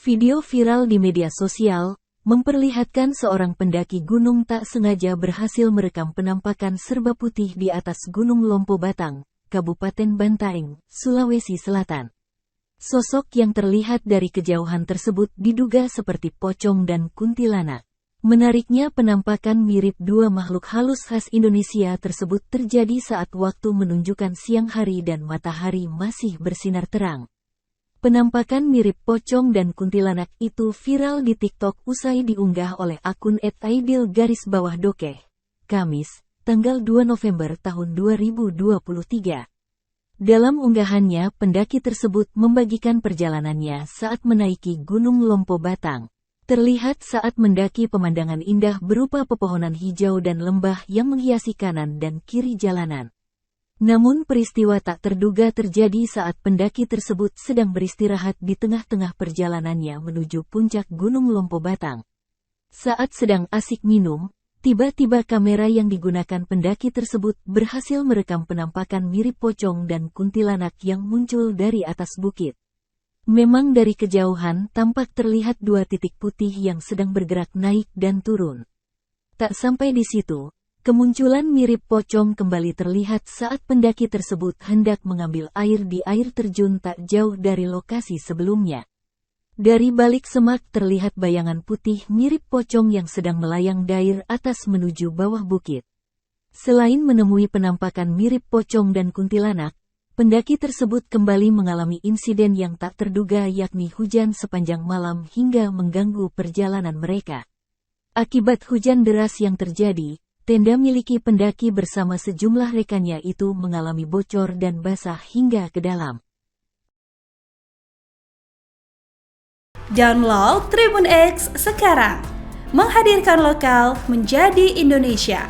Video viral di media sosial memperlihatkan seorang pendaki gunung tak sengaja berhasil merekam penampakan serba putih di atas Gunung Lompo Batang, Kabupaten Bantaeng, Sulawesi Selatan. Sosok yang terlihat dari kejauhan tersebut diduga seperti pocong dan kuntilanak. Menariknya, penampakan mirip dua makhluk halus khas Indonesia tersebut terjadi saat waktu menunjukkan siang hari dan matahari masih bersinar terang. Penampakan mirip pocong dan kuntilanak itu viral di TikTok usai diunggah oleh akun @aidil_dokeh, Kamis, tanggal 2 November tahun 2023. Dalam unggahannya, pendaki tersebut membagikan perjalanannya saat menaiki Gunung Lompo Batang. Terlihat saat mendaki pemandangan indah berupa pepohonan hijau dan lembah yang menghiasi kanan dan kiri jalanan. Namun peristiwa tak terduga terjadi saat pendaki tersebut sedang beristirahat di tengah-tengah perjalanannya menuju puncak Gunung Lompo Batang. Saat sedang asik minum, tiba-tiba kamera yang digunakan pendaki tersebut berhasil merekam penampakan mirip pocong dan kuntilanak yang muncul dari atas bukit. Memang dari kejauhan tampak terlihat dua titik putih yang sedang bergerak naik dan turun. Tak sampai di situ, kemunculan mirip pocong kembali terlihat saat pendaki tersebut hendak mengambil air di air terjun tak jauh dari lokasi sebelumnya. Dari balik semak terlihat bayangan putih mirip pocong yang sedang melayang dari atas menuju bawah bukit. Selain menemui penampakan mirip pocong dan kuntilanak, pendaki tersebut kembali mengalami insiden yang tak terduga, yakni hujan sepanjang malam hingga mengganggu perjalanan mereka. Akibat hujan deras yang terjadi, tenda miliki pendaki bersama sejumlah rekannya itu mengalami bocor dan basah hingga ke dalam. Download Tribun X sekarang, menghadirkan lokal menjadi Indonesia.